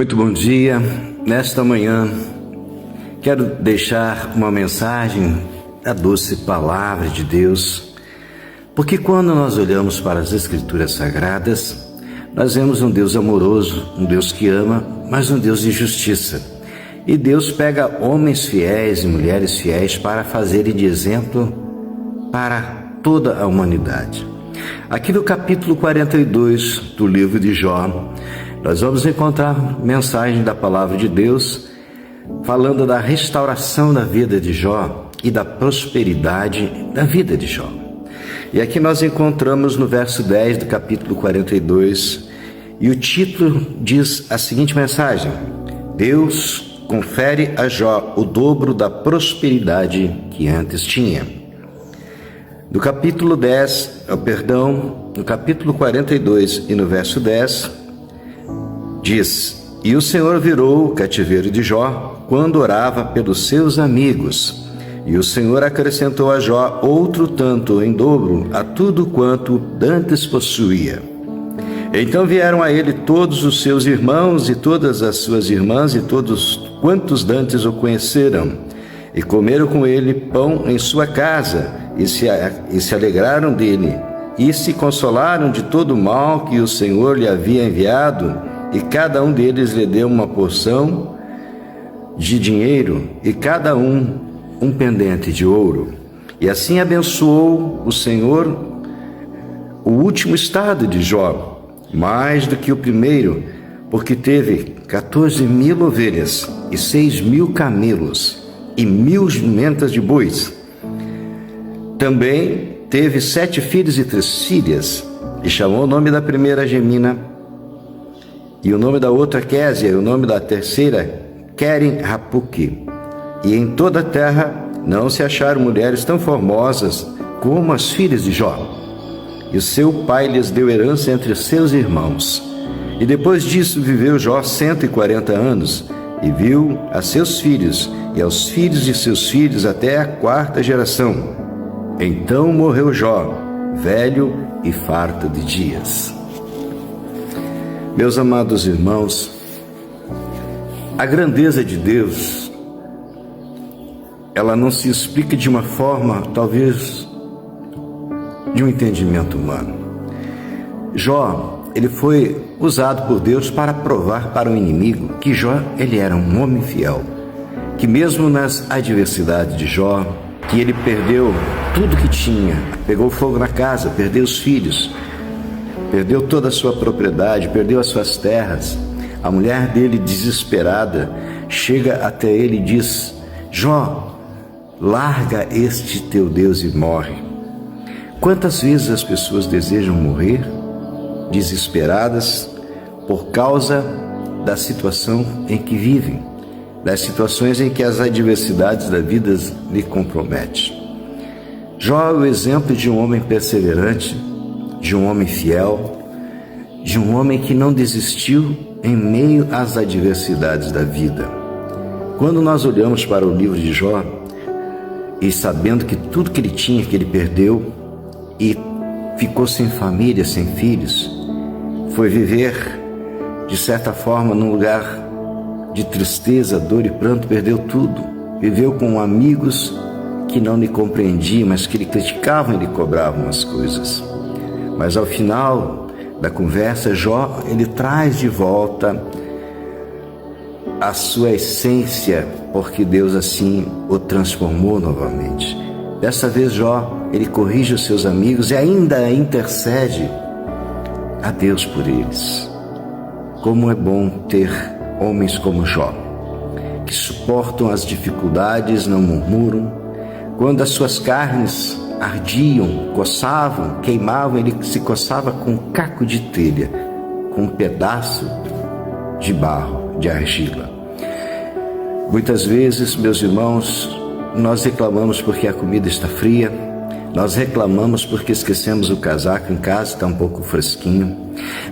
Muito bom dia. Nesta manhã, quero deixar uma mensagem da doce palavra de Deus, porque quando nós olhamos para as Escrituras Sagradas, nós vemos um Deus amoroso, um Deus que ama, mas um Deus de justiça. E Deus pega homens fiéis e mulheres fiéis para fazerem de exemplo para toda a humanidade. Aqui no capítulo 42 do livro de Jó, nós vamos encontrar mensagem da palavra de Deus falando da restauração da vida de Jó e da prosperidade da vida de Jó. E aqui nós encontramos no verso 10 do capítulo 42, e o título diz a seguinte mensagem: Deus confere a Jó o dobro da prosperidade que antes tinha. No capítulo 42 e no verso 10, diz: E o Senhor virou o cativeiro de Jó quando orava pelos seus amigos. E o Senhor acrescentou a Jó outro tanto em dobro a tudo quanto dantes possuía. Então vieram a ele todos os seus irmãos e todas as suas irmãs e todos quantos dantes o conheceram, e comeram com ele pão em sua casa, e se alegraram dele, e se consolaram de todo o mal que o Senhor lhe havia enviado, e cada um deles lhe deu uma porção de dinheiro, e cada um pendente de ouro. E assim abençoou o Senhor o último estado de Jó, mais do que o primeiro, porque teve 14.000 ovelhas, e 6.000 camelos, e 1.000 jumentas de bois. Também teve 7 filhos e 3 filhas, e chamou o nome da primeira Gemina, e o nome da outra Késia, e o nome da terceira Queren-Hapuque. E em toda a terra não se acharam mulheres tão formosas como as filhas de Jó. E o seu pai lhes deu herança entre seus irmãos. E depois disso viveu Jó 140 anos, e viu a seus filhos e aos filhos de seus filhos até a 4ª geração. Então morreu Jó, velho e farto de dias. Meus amados irmãos, a grandeza de Deus, ela não se explica de uma forma, talvez, de um entendimento humano. Jó, ele foi usado por Deus para provar para o inimigo que Jó, ele era um homem fiel, que mesmo nas adversidades de Jó, que ele perdeu tudo que tinha, pegou fogo na casa, perdeu os filhos, perdeu toda a sua propriedade, perdeu as suas terras. A mulher dele, desesperada, chega até ele e diz: Jó, larga este teu Deus e morre. Quantas vezes as pessoas desejam morrer, desesperadas, por causa da situação em que vivem, das situações em que as adversidades da vida lhe comprometem. Jó é o exemplo de um homem perseverante, de um homem fiel, de um homem que não desistiu em meio às adversidades da vida. Quando nós olhamos para o livro de Jó, e sabendo que tudo que ele tinha, que ele perdeu, e ficou sem família, sem filhos, foi viver, de certa forma, num lugar de tristeza, dor e pranto, perdeu tudo. Viveu com amigos que não lhe compreendiam, mas que lhe criticavam e lhe cobravam as coisas. Mas ao final da conversa, Jó, ele traz de volta a sua essência, porque Deus assim o transformou novamente. Dessa vez, Jó, ele corrige os seus amigos e ainda intercede a Deus por eles. Como é bom ter homens como Jó, que suportam as dificuldades, não murmuram. Quando as suas carnes ardiam, coçavam, queimavam, ele se coçava com um caco de telha, com um pedaço de barro, de argila. Muitas vezes, meus irmãos, nós reclamamos porque a comida está fria, nós reclamamos porque esquecemos o casaco em casa, está um pouco fresquinho,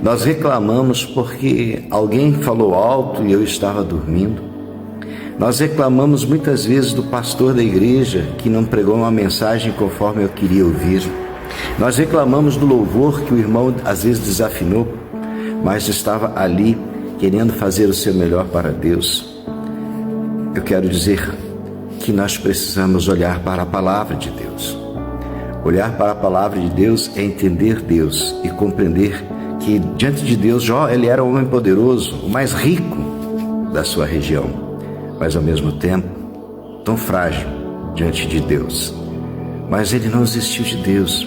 nós reclamamos porque alguém falou alto e eu estava dormindo, nós reclamamos muitas vezes do pastor da igreja que não pregou uma mensagem conforme eu queria ouvir, nós reclamamos do louvor que o irmão às vezes desafinou, mas estava ali querendo fazer o seu melhor para Deus, eu quero dizer que nós precisamos olhar para a palavra de Deus. Olhar para a palavra de Deus é entender Deus e compreender que diante de Deus, Jó, ele era o homem poderoso, o mais rico da sua região, mas ao mesmo tempo tão frágil diante de Deus. Mas ele não desistiu de Deus.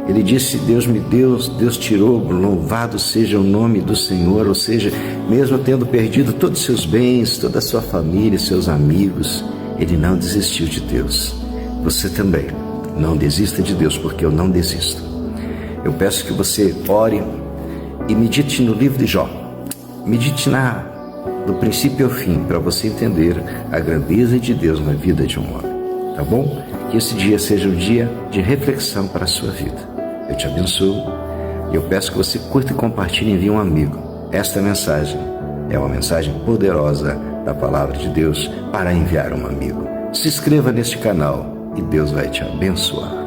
Ele disse: Deus me deu, Deus tirou, louvado seja o nome do Senhor. Ou seja, mesmo tendo perdido todos os seus bens, toda a sua família, seus amigos, ele não desistiu de Deus. Você também não desista de Deus, porque eu não desisto. Eu peço que você ore e medite no livro de Jó. Medite do princípio ao fim, para você entender a grandeza de Deus na vida de um homem. Tá bom? Que esse dia seja um dia de reflexão para a sua vida. Eu te abençoo e eu peço que você curta e compartilhe e envie um amigo. Esta mensagem é uma mensagem poderosa da palavra de Deus para enviar um amigo. Se inscreva neste canal e Deus vai te abençoar.